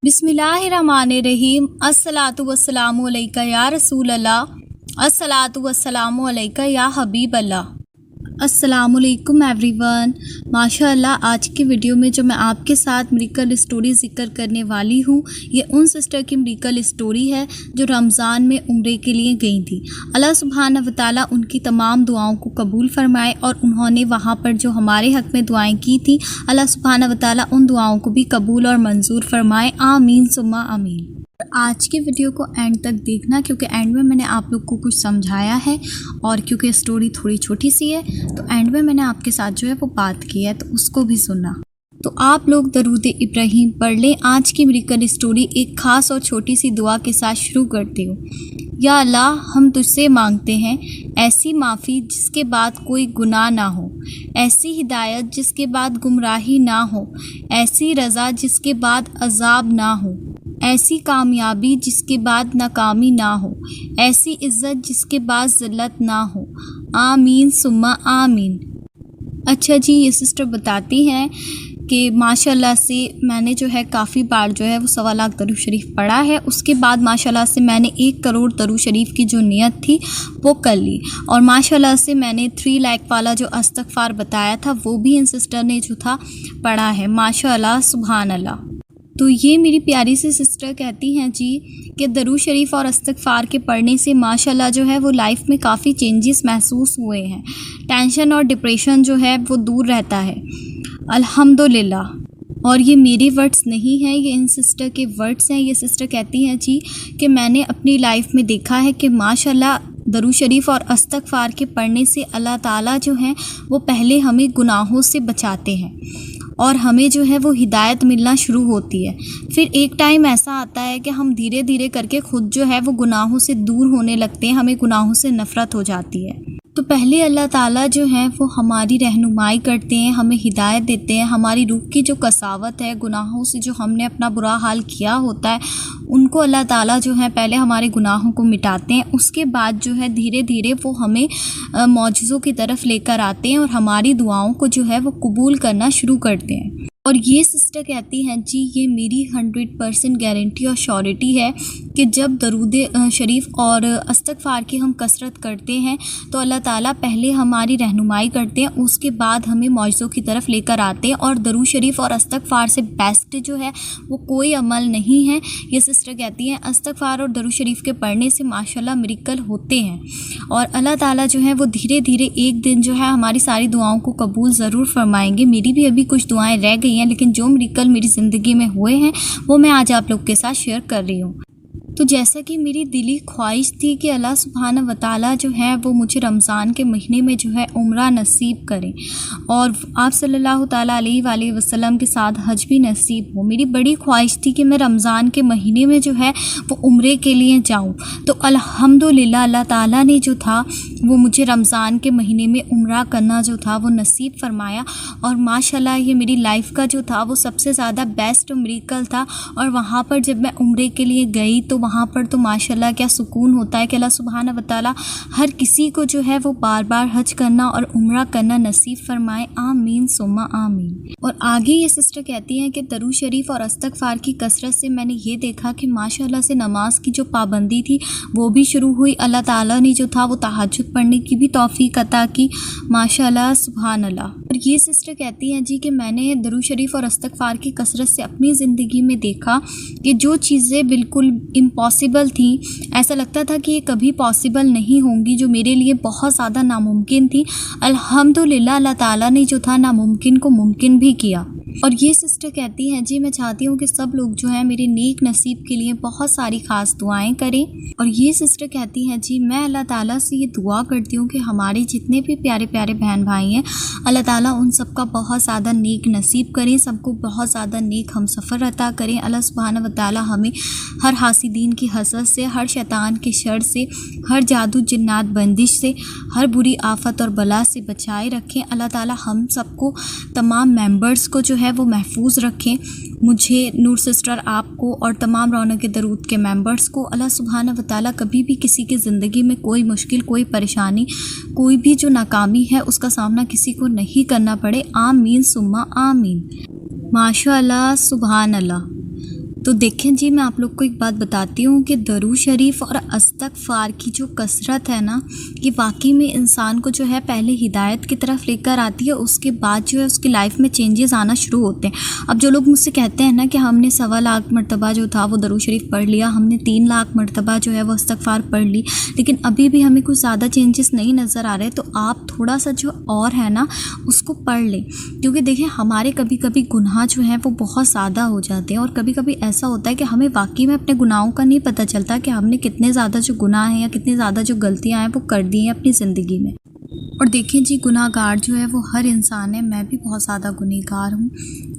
बिस्मिल्लाहिर्रहमानिर्रहीम। अस्सलातु वस्सलामु अलैका या रसूल अल्लाह। अस्सलातु वस्सलामु अलैका या हबीब अल्लाह। अस्सलामु अलैकुम एवरीवन। माशाअल्लाह आज की वीडियो में जो मैं आपके साथ मिरेकल स्टोरी ज़िक्र करने वाली हूँ, ये उन सिस्टर की मिरेकल स्टोरी है जो रमज़ान में उम्रे के लिए गई थी। अल्लाह सुब्हानहू व तआला उनकी तमाम दुआओं को कबूल फरमाए और उन्होंने वहाँ पर जो हमारे हक़ में दुआएं की थी, अल्लाह सुब्हानहू व तआला उन दुआओं को भी कबूल और मंजूर फरमाए। आमीन सुम्मा आमीन। आज की वीडियो को एंड तक देखना, क्योंकि एंड में मैंने आप लोग को कुछ समझाया है और क्योंकि स्टोरी थोड़ी छोटी सी है तो एंड में मैंने आपके साथ जो है वो बात की है, तो उसको भी सुनना। तो आप लोग दरूद इब्राहीम पढ़ लें। आज की मिरेकल स्टोरी एक ख़ास और छोटी सी दुआ के साथ शुरू करती हूँ। या अल्लाह, हम तुझसे मांगते हैं ऐसी माफ़ी जिसके बाद कोई गुनाह ना हो, ऐसी हिदायत जिसके बाद गुमराही ना हो, ऐसी रज़ा जिसके बाद अजाब ना हो, ऐसी कामयाबी जिसके बाद नाकामी ना हो, ऐसी इज़्ज़त जिसके बाद ज़िल्लत ना हो। आमीन सुम्मा आमीन। अच्छा जी, ये सिस्टर बताती हैं कि माशाल्लाह से मैंने जो है काफ़ी बार जो है वो 1.25 लाख दरूद शरीफ पढ़ा है। उसके बाद माशाल्लाह से मैंने 1 करोड़ दरूद शरीफ की जो नियत थी वो कर ली, और माशाल्लाह से मैंने 3 लाख वाला जो इस्तग़फ़ार बताया था वो भी इन सिस्टर ने जो था पढ़ा है। माशाल्लाह सुभान अल्लाह। तो ये मेरी प्यारी सी सिस्टर कहती हैं जी कि दरूद शरीफ और इस्तग़फ़ार के पढ़ने से माशाल्लाह जो है वो लाइफ में काफ़ी चेंजेस महसूस हुए हैं। टेंशन और डिप्रेशन जो है वो दूर रहता है, अल्हम्दुलिल्लाह। और ये मेरे वर्ड्स नहीं हैं, ये इन सिस्टर के वर्ड्स हैं। ये सिस्टर कहती हैं जी कि मैंने अपनी लाइफ में देखा है कि माशाल्लाह दरूद शरीफ और इस्तग़फ़ार के पढ़ने से अल्लाह ताला जो हैं वो पहले हमें गुनाहों से बचाते हैं और हमें जो है वो हिदायत मिलना शुरू होती है। फिर एक टाइम ऐसा आता है कि हम धीरे धीरे करके ख़ुद जो है वो गुनाहों से दूर होने लगते हैं, हमें गुनाहों से नफ़रत हो जाती है। तो पहले अल्लाह ताला जो है वो हमारी रहनुमाई करते हैं, हमें हिदायत देते हैं। हमारी रूह की जो कसावत है, गुनाहों से जो हमने अपना बुरा हाल किया होता है, उनको अल्लाह ताला जो है पहले हमारे गुनाहों को मिटाते हैं। उसके बाद जो है धीरे धीरे वो हमें मौजज़ों की तरफ लेकर आते हैं और हमारी दुआओं को जो है वो कबूल करना शुरू करते हैं। और ये सिस्टर कहती हैं जी, ये मेरी 100% गारंटी और श्योरिटी है कि जब दरूद शरीफ और इस्तग़फ़ार की हम कसरत करते हैं तो अल्लाह ताला पहले हमारी रहनुमाई करते हैं, उसके बाद हमें मौजज़ों की तरफ लेकर आते हैं। और दरूद शरीफ और इस्तग़फ़ार से बेस्ट जो है वो कोई अमल नहीं है। ये सिस्टर कहती हैं इस्तग़फ़ार और दरूद शरीफ के पढ़ने से माशाल्लाह मिरेकल होते हैं और अल्लाह ताला जो है वो धीरे धीरे एक दिन जो है हमारी सारी दुआओं को कबूल ज़रूर फरमाएंगे। मेरी भी अभी कुछ दुआएं रह गई हैं, लेकिन जो मिरेकल मेरी ज़िंदगी में हुए हैं वो मैं आज आप लोग के साथ शेयर कर रही हूँ। तो जैसा कि मेरी दिली ख्वाहिश थी कि अल्लाह सुब्हानहू व तआला जो है वो मुझे रमज़ान के महीने में जो है उम्रा नसीब करें और आप सल्लल्लाहु ताला अलैहि वसल्लम के साथ हज भी नसीब हो। मेरी बड़ी ख्वाहिश थी कि मैं रमज़ान के महीने में जो है वो उम्रे के लिए जाऊं, तो अल्हम्दुलिल्लाह अल्लाह ताला ने जो था वो मुझे रमज़ान के महीने में उम्रा करना जो था वो नसीब फरमाया। और माशाल्लाह ये मेरी लाइफ का जो था वो सबसे ज़्यादा बेस्ट मिरेकल था। और वहाँ पर जब मैं उम्रे के लिए गई तो वहाँ पर तो माशाल्लाह क्या सुकून होता है कि अल्लाह सुब्हानहू व तआला हर किसी को जो है वो बार बार हज करना और उम्रा करना नसीब फरमाए। आमीन सुम्मा आमीन। और आगे ये सिस्टर कहती हैं कि दरूद शरीफ और इस्तग़फ़ार की कसरत से मैंने ये देखा कि माशाल्लाह से नमाज की जो पाबंदी थी वो भी शुरू हुई। अल्लाह ताला ने जो था वो तहज्जुद पढ़ने की भी तौफ़ीक अता की। माशाल्लाह सुभान अल्लाह। और ये सिस्टर कहती हैं जी कि मैंने दरूद शरीफ और इस्तग़फ़ार की कसरत से अपनी ज़िंदगी में देखा कि जो चीज़ें बिल्कुल इम्पॉसिबल थी, ऐसा लगता था कि ये कभी पॉसिबल नहीं होंगी, जो मेरे लिए बहुत ज़्यादा नामुमकिन थी, अल्हम्दुलिल्लाह अल्लाह ताला ने जो था नामुमकिन को मुमकिन भी किया। और ये सिस्टर कहती हैं जी, मैं चाहती हूँ कि सब लोग जो है मेरे नेक नसीब के लिए बहुत सारी ख़ास दुआएं करें। और ये सिस्टर कहती हैं जी, मैं अल्लाह ताला से ये दुआ करती हूँ कि हमारे जितने भी प्यारे प्यारे बहन भाई हैं, अल्लाह ताला उन सब का बहुत ज़्यादा नेक नसीब करें, सबको बहुत ज़्यादा नेक हम सफ़र अता करें। अल्लाह सुब्हानहू व तआला हमें हर हासिदीन की हसद से, हर शैतान के शर से, हर जादू जिन्नात बंदिश से, हर बुरी आफत और बला से बचाए रखें। अल्लाह ताला हम सबको, तमाम मेंबर्स को जो है वो महफूज रखें। मुझे, नूर सिस्टर, आपको और तमाम रौनक दरूद के मेंबर्स को अल्लाह सुब्हानहू व तआला कभी भी किसी की ज़िंदगी में कोई मुश्किल, कोई परेशानी, कोई भी जो नाकामी है उसका सामना किसी को नहीं करना पड़े। आमीन सुम्मा आमीन। माशाअल्लाह सुभान अल्लाह। تو دیکھیں جی، میں آپ لوگ کو ایک بات بتاتی ہوں کہ درود شریف اور استغفار کی جو کثرت ہے نا، یہ واقعی میں انسان کو جو ہے پہلے ہدایت کی طرف لے کر آتی ہے، اس کے بعد جو ہے اس کی لائف میں چینجز آنا شروع ہوتے ہیں۔ اب جو لوگ مجھ سے کہتے ہیں نا کہ ہم نے 1.25 مرتبہ جو تھا وہ درود شریف پڑھ لیا، ہم نے 3 لاکھ مرتبہ جو ہے وہ استغفار پڑھ لی، لیکن ابھی بھی ہمیں کچھ زیادہ چینجز نہیں نظر آ رہے، تو آپ تھوڑا سا جو اور ہے نا اس کو پڑھ لیں، کیونکہ دیکھیں ہمارے کبھی کبھی گناہ جو ہیں وہ بہت زیادہ ہو جاتے ہیں، اور کبھی کبھی ایسا ہوتا ہے کہ ہمیں واقعی میں اپنے گناہوں کا نہیں پتہ چلتا کہ ہم نے کتنے زیادہ جو گناہ ہیں یا کتنی زیادہ جو غلطیاں ہیں وہ کر دی ہیں اپنی زندگی میں۔ اور دیکھیں جی، گناہ گار جو ہے وہ ہر انسان ہے، میں بھی بہت زیادہ گنہگار ہوں،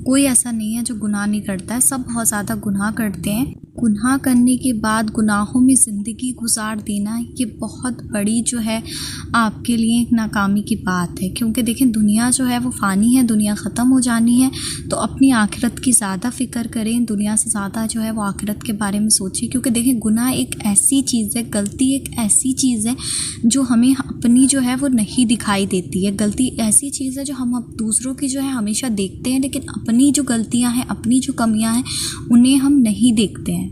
کوئی ایسا نہیں ہے جو گناہ نہیں کرتا ہے، سب بہت زیادہ گناہ کرتے ہیں۔ گناہ کرنے کے بعد گناہوں میں زندگی گزار دینا یہ بہت بڑی جو ہے آپ کے لیے ایک ناکامی کی بات ہے، کیونکہ دیکھیں دنیا جو ہے وہ فانی ہے، دنیا ختم ہو جانی ہے، تو اپنی آخرت کی زیادہ فکر کریں، دنیا سے زیادہ جو ہے وہ آخرت کے بارے میں سوچیں، کیونکہ دیکھیں گناہ ایک ایسی چیز ہے، غلطی ایک ایسی چیز ہے جو ہمیں اپنی جو ہے وہ نہیں دکھائی دیتی ہے۔ غلطی ایسی چیز ہے جو ہم اب دوسروں کی جو ہے ہمیشہ دیکھتے ہیں، لیکن اپنی جو غلطیاں ہیں، اپنی جو کمیاں ہیں انہیں ہم نہیں دیکھتے ہیں،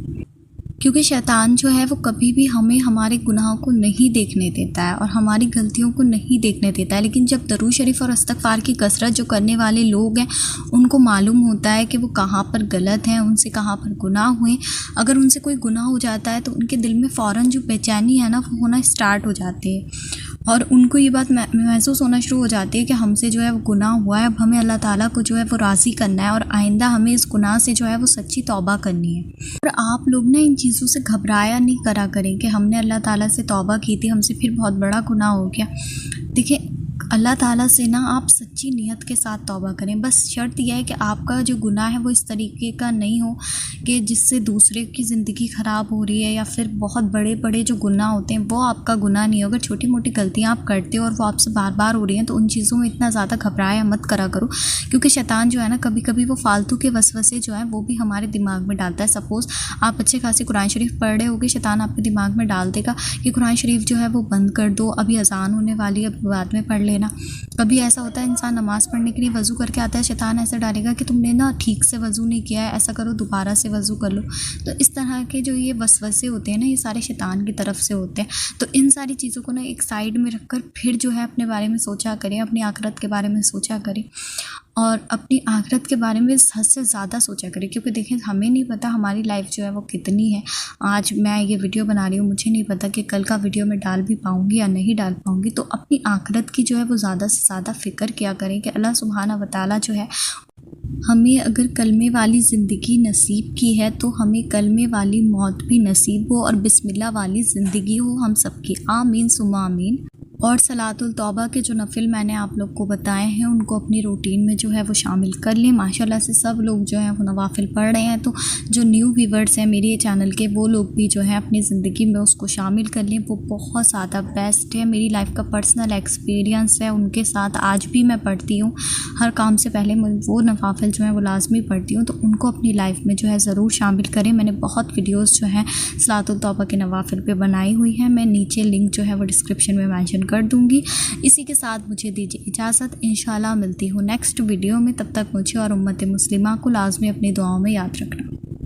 کیونکہ شیطان جو ہے وہ کبھی بھی ہمیں ہمارے گناہوں کو نہیں دیکھنے دیتا ہے اور ہماری غلطیوں کو نہیں دیکھنے دیتا ہے، لیکن جب درود شریف اور استغفار کی کثرت جو کرنے والے لوگ ہیں ان کو معلوم ہوتا ہے کہ وہ کہاں پر غلط ہیں، ان سے کہاں پر گناہ ہوئے، اگر ان سے کوئی گناہ ہو جاتا ہے تو ان کے دل میں فوراً جو بے چینی ہے نا وہ ہونا اسٹارٹ ہو جاتی ہے، اور ان کو یہ بات محسوس ہونا شروع ہو جاتی ہے کہ ہم سے جو ہے وہ گناہ ہوا ہے، اب ہمیں اللہ تعالیٰ کو جو ہے وہ راضی کرنا ہے اور آئندہ ہمیں اس گناہ سے جو ہے وہ سچی توبہ کرنی ہے۔ اور آپ لوگ نا ان چیزوں سے گھبرایا نہیں کرا کریں کہ ہم نے اللہ تعالیٰ سے توبہ کی تھی، ہم سے پھر بہت بڑا گناہ ہو گیا۔ دیکھیں اللہ تعالیٰ سے نا آپ سچی نیت کے ساتھ توبہ کریں، بس شرط یہ ہے کہ آپ کا جو گناہ ہے وہ اس طریقے کا نہیں ہو کہ جس سے دوسرے کی زندگی خراب ہو رہی ہے، یا پھر بہت بڑے بڑے جو گناہ ہوتے ہیں وہ آپ کا گناہ نہیں ہو۔ اگر چھوٹی موٹی غلطیاں آپ کرتے ہو اور وہ آپ سے بار بار ہو رہی ہیں تو ان چیزوں میں اتنا زیادہ گھبرایا مت کرا کرو، کیونکہ شیطان جو ہے نا کبھی کبھی وہ فالتو کے وسوسے جو ہیں وہ بھی ہمارے دماغ میں ڈالتا ہے۔ سپوز آپ اچھے خاصے قرآن شریف پڑھ رہے ہوگے، شیطان آپ کے دماغ میں ڈال دے گا کہ قرآن شریف جو ہے وہ بند کر دو، ابھی اذان ہونے والی ہے، ابھی بعد میں پڑھ لینا۔ کبھی ایسا ہوتا ہے انسان نماز پڑھنے کے لیے وضو کر کے آتا ہے، شیطان ایسا ڈالے گا کہ تم نے نا ٹھیک سے وضو نہیں کیا ہے، ایسا کرو دوبارہ سے وضو کر لو۔ تو اس طرح کے جو یہ وسوسے ہوتے ہیں نا یہ سارے شیطان کی طرف سے ہوتے ہیں، تو ان ساری چیزوں کو نا ایک سائیڈ میں رکھ کر پھر جو ہے اپنے بارے میں سوچا کریں، اپنی آخرت کے بارے میں سوچا کریں، اور اپنی آخرت کے بارے میں حد سے زیادہ سوچا کریں، کیونکہ دیکھیں ہمیں نہیں پتہ ہماری لائف جو ہے وہ کتنی ہے۔ آج میں یہ ویڈیو بنا رہی ہوں، مجھے نہیں پتہ کہ کل کا ویڈیو میں ڈال بھی پاؤں گی یا نہیں ڈال پاؤں گی، تو اپنی آخرت کی جو ہے وہ زیادہ سے زیادہ فکر کیا کریں کہ اللہ سبحانہ و تعالیٰ جو ہے ہمیں اگر کلمے والی زندگی نصیب کی ہے تو ہمیں کلمے والی موت بھی نصیب ہو، اور بسم اللہ والی زندگی ہو ہم سب کی، آمین ثم آمین۔ اور صلاۃ التوبہ کے جو نفل میں نے آپ لوگ کو بتائے ہیں ان کو اپنی روٹین میں جو ہے وہ شامل کر لیں۔ ماشاءاللہ سے سب لوگ جو ہیں وہ نوافل پڑھ رہے ہیں، تو جو نیو ویورز ہیں میرے چینل کے وہ لوگ بھی جو ہے اپنی زندگی میں اس کو شامل کر لیں، وہ بہت زیادہ بیسٹ ہے، میری لائف کا پرسنل ایکسپیرینس ہے ان کے ساتھ، آج بھی میں پڑھتی ہوں، ہر کام سے پہلے وہ نوافل جو ہیں وہ لازمی پڑھتی ہوں، تو ان کو اپنی لائف میں جو ہے ضرور شامل کریں۔ میں نے بہت ویڈیوز جو ہیں صلاۃ التوبہ کے نوافل پہ بنائی ہوئی ہیں، میں نیچے لنک جو ہے وہ ڈسکرپشن میں مینشن کر دوں گی۔ اسی کے ساتھ مجھے دیجیے اجازت، انشاءاللہ ملتی ہوں نیکسٹ ویڈیو میں، تب تک مجھے اور امت مسلمہ کو لازمی اپنی دعاؤں میں یاد رکھنا۔